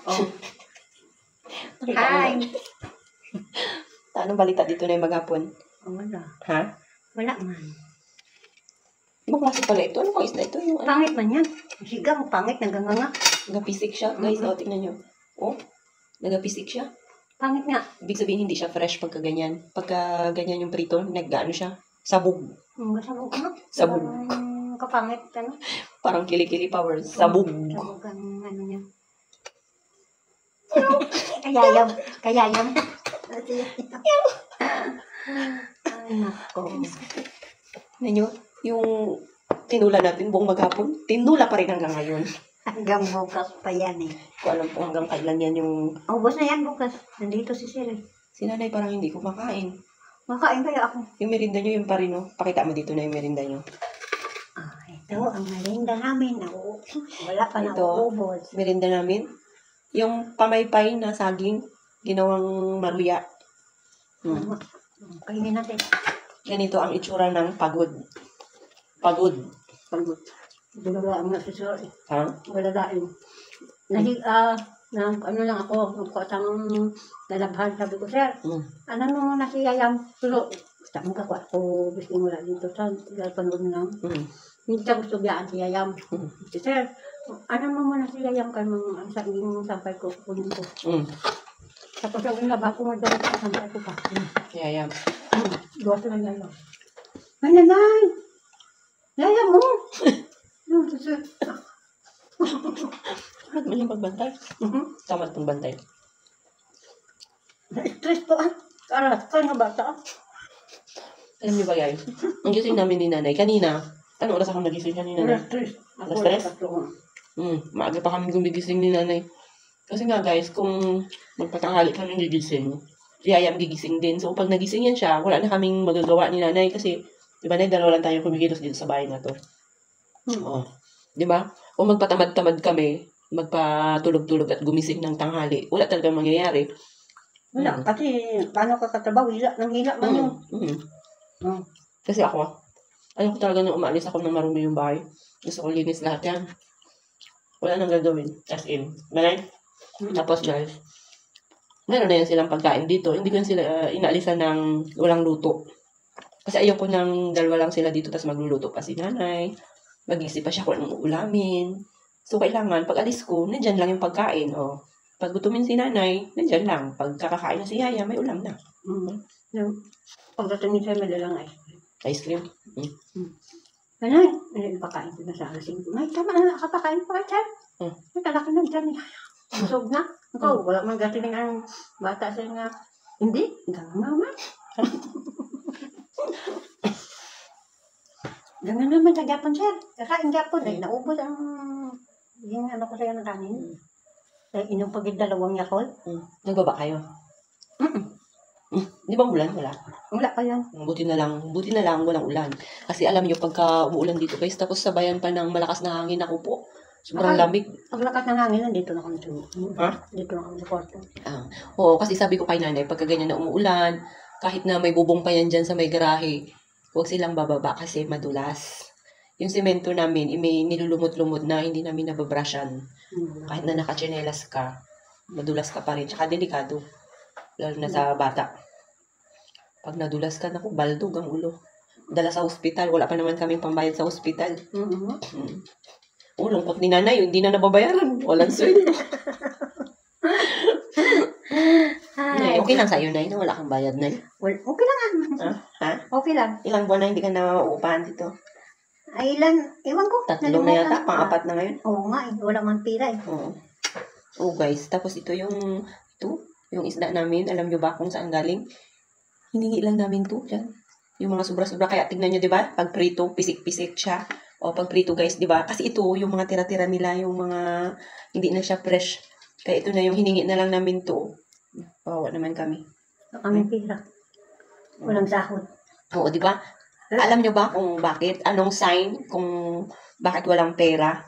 Oh. Nakita mo Hi. na. Anong balita dito na yung maghapon? Oh, wala. Ha? Wala man. Ibang klase pala ito. Ano isda ito? Yung Pangit man yan. Sigang, pangit, naganganga. nagapisik siya. Guys, tingnan nyo. Oh, nagapisik siya. Pangit nga. Ibig sabihin, hindi siya fresh pagka ganyan. Pagka ganyan yung prito, nag-ano siya? Sabog. Sabog nga. Sabog. Kapangit, ano? Parang kilikili powers. Sabog. Sabog ang ano niya. Kayayam. Kayayam. Ay, nako. Tingnan nyo, yung tinula natin buong maghapon, tinula pa rin hanggang ngayon. Hanggang bukas pa yan eh. Kung alam ko hanggang kailan yan yung... Ubus na yan bukas. Nandito si Siri. Si nanay parang hindi ko makain. Makain kaya ako. Yung merinda nyo, yung pa rin, no? Pakita mo dito na yung merinda nyo. Ito ang merinda namin. Wala pa na Ito, ubos. merinda namin. Yung pamaypay na saging, ginawang maruya. Kainin natin. Ganito ang itsura ng pagod. Pagod. Pagod. Wala ang nasusuri. Ha? Wala dahil. Ano lang ako, nagkotang nalabhan. Sabi ko, sir, ano mo na si Yayam? Pero, gusto mo ka ako, gusto mo lang dito sa panood lang. Hindi ka gusto biyaan si Yayam. Sir, ano mo na si Yayam ka nung sabi mo sampay ko, kunin ko. Tapos yung labha ko, madali ko, sampay ko pa. Yayam. Duwas na Yayam. Ay, nanay! Yayam mo! Bakit mo yung pagbantay? Tama itong bantay. Na-stress po Aras ka na bata. Alam niyo ba guys? Ang gising namin ni nanay kanina. Anong oras ako nagising kanina? Alas-stress. Alas-stress? Maaga pa kami gumigising ni nanay. Kasi nga guys, kung magpatanghali kami gigising, si Yayam gigising din. So pag nagising yan siya, wala na kaming magagawa ni nanay kasi, di ba na, dalawa lang tayo kumikilos dito sa bahay na to. Di ba? Kung magpatamad-tamad kami, magpatulog-tulog at gumising ng tanghali, wala talagang mangyayari. Wala, kasi paano ka katrabaho? Hila man yun. Kasi ako, ayaw ko talaga nung umaalis ako ng marumi yung bahay. Gusto ko linis lahat yan. Wala nang gagawin. As in. Malay? Tapos guys, meron na yan silang pagkain dito. Hindi ko sila inaalisan ng walang luto. Kasi ayaw ko ng dalawa lang sila dito, tapos magluluto pa si nanay. Mag-isip pa siya kung anong uulamin. So, kailangan, pag alis ko, nandyan lang yung pagkain. O, pag gutumin si nanay, nandyan lang. Pag kakakain na si Yaya, may ulam na. Pagdating ni Sir, may dalang Ice cream. Nanay, pakain ko na sa alasing ko. Ay, tama na, nakapakain pa kayo, Sir. May kalaki na dyan. Busog na. Ikaw, wala man gating ang bata sa nga. Hindi, hanggang mama. Ganun naman sa Japon, Sir. Kakain Japon, ay naubos ang yung ano ko sa'yo ng kanin. Inom pag dalawang yakol. Nagbaba kayo? Di ba ulan? Wala. Wala pa yan. Buti na lang, walang ulan. Kasi alam niyo, pagka umuulan dito guys, tapos sabayan pa ng malakas na hangin, ako po. Sobrang lamig. Pag lakas ng hangin, nandito na kami sa Dito na kami sa kwarto. Oo, kasi sabi ko kay nanay, pagka ganyan na umuulan, kahit na may bubong pa yan dyan sa may garahe, huwag silang bababa kasi madulas. Yung semento namin, may nilulumot-lumot na hindi namin nababrushan. Kahit na nakachinelas ka, madulas ka pa rin. Tsaka delikado. Lalo na sa bata. Pag nadulas ka, naku, baldog ang ulo. Dala sa ospital, wala pa naman kaming pambayad sa ospital. Lungkot ni nanay, hindi na nababayaran. Walang sweldo. Okay lang sa'yo, Nay, na wala kang bayad, Nay. Well, okay lang Ha? Okay lang. Ilang buwan na hindi ka na uupahan dito? Ay, ewan ko. 3 na yata, pang-4 na ngayon. Oo nga, wala man pira Oo guys, tapos ito yung isda namin, alam nyo ba kung saan galing? Hiningi lang namin to, dyan. Yung mga sobra-sobra, kaya tignan nyo, di ba? Pag prito, pisik-pisik siya. O pag prito guys, di ba? Kasi ito, yung mga tira-tira nila, yung mga, hindi na siya fresh. Kaya ito na yung hiningi na lang namin to. Bawa naman kami. Kami pira. Walang sahod. Oo, di ba? Alam nyo ba kung bakit? Anong sign kung bakit walang pera?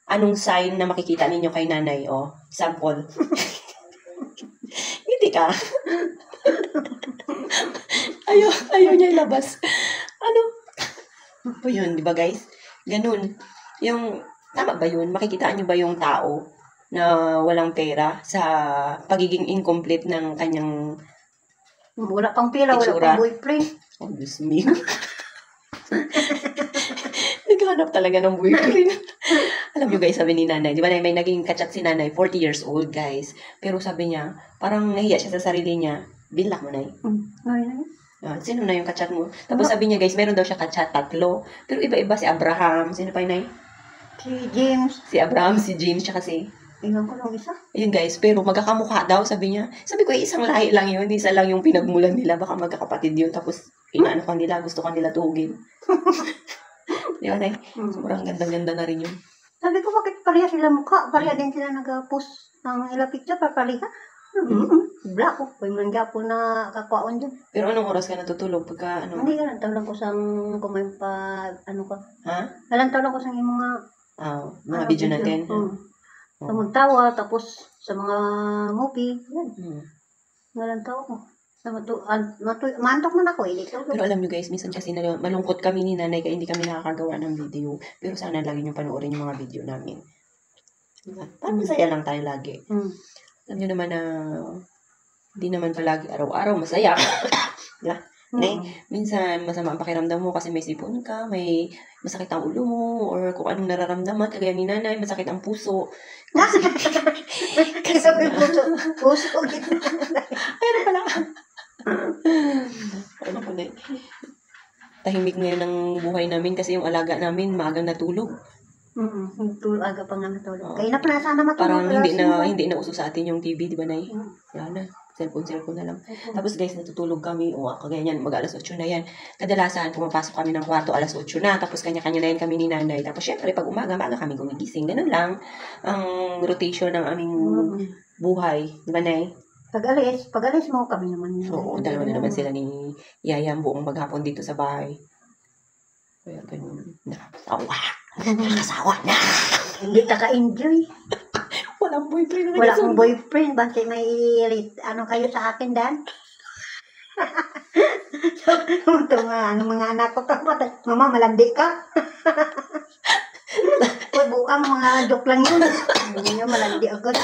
Anong sign na makikita ninyo kay nanay? O, sample. Hindi ka. ayaw niya ilabas. Ano? O yun, di ba guys? Ganun. Yung, tama ba yun? Makikita nyo ba yung tao? na walang pera sa pagiging incomplete ng kanyang Wala pang pera, wala itsura. pang boyfriend. Oh, Diyos me. Naghanap talaga ng boyfriend. Alam nyo guys, sabi ni nanay, di ba may naging kachat si nanay, 40 years old guys. Pero sabi niya, parang nahiya siya sa sarili niya. Bilak mo na sino na yung kachat mo? Tapos sabi niya guys, meron daw siya kachat 3. Pero iba-iba si Abraham. Sino pa yun ay? Si James. Si Abraham, si James, tsaka si... Iwan ko lang isa. Ayun guys, pero magkakamukha daw, sabi niya. Sabi ko, isang lahi lang yun. Hindi isa lang yung pinagmulan nila. Baka magkakapatid yun. Tapos, inaano ka nila, gusto ka nila tuhugin. Di ba, Nay? Sobrang ganda-ganda na rin yun. Sabi ko, bakit pareha sila mukha? Pareha din sila nag-post ng ilang picture, pareha. Black ko. Kung man po na kakwaon dyan. Pero anong oras ka natutulog? Pagka, ano? Hindi, galantaw lang ko sa kumain pa, ano ka. Ha? Galantaw lang ko sa mga... mga video natin. Sa magtawa, tapos sa mga movie. Yan. Galantaw ko. Mantok man ako eh. Pero alam nyo guys, minsan kasi malungkot kami ni nanay kaya hindi kami nakakagawa ng video. Pero sana lagi nyo panoorin yung mga video namin. Parang masaya lang tayo lagi. Alam nyo naman na hindi naman palagi araw-araw masaya. Diba? Minsan masama ang pakiramdam mo kasi may sipon ka, may masakit ang ulo mo, or kung anong nararamdaman, kagaya ni nanay, masakit ang puso. Kasi puso. Ayun pala. Ano po na tahimik ngayon ang buhay namin kasi yung alaga namin maagang natulog. Aga pa nga natulog. Kaya na pa na sana matulog. Parang hindi na uso sa atin yung TV, di ba, Nay? Yan na. Cellphone na lang. Tapos guys, natutulog kami. Kagaya yan, mag-alas 8 na yan. Kadalasan, pumapasok kami ng kwarto, alas 8 na. Tapos kanya-kanya na yan kami ni nanay. Tapos syempre, pag umaga kami gumigising. Ganun lang ang rotation ng aming buhay. Di ba, Nay? Pag-alis mo kami naman. Oo, dalawa na naman sila ni Yaya buong maghapon dito sa bahay. Kaya ganun. Nakasawa na. Hindi ka-enjoy. Walang boyfriend. Wala akong boyfriend. Bakit may ano kayo sa akin, Dan? Ito mga anak ko. Mama, malandi ka. Bukang mga joke lang yun. Hindi nyo malandi agad.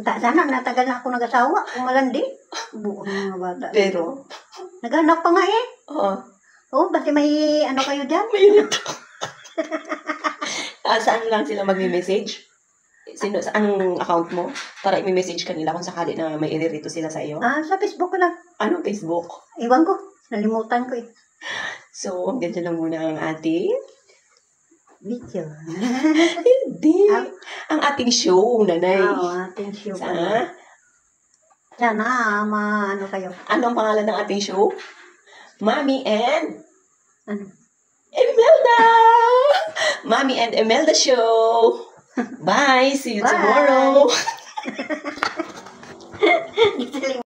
Sana natagal na ako nag-asawa. Kung malandi. Bukang mga bata. Pero? Naghanap pa nga eh. Oo. Bakit may ano kayo dyan? May saan lang sila magme-message? Anong account mo? Para i-message kanila kung sakali na may iririto sila sa iyo? Sa Facebook ko lang. Anong Facebook? Iwan ko. Nalimutan ko eh. So, ganyan lang muna ang ating video. Hindi. Ang ating show, nanay. Ating show. Sana ano kayo. Anong pangalan ng ating show? Mommy and... Ano? Imelda! Mommy and Imelda Show! Bye! See you tomorrow!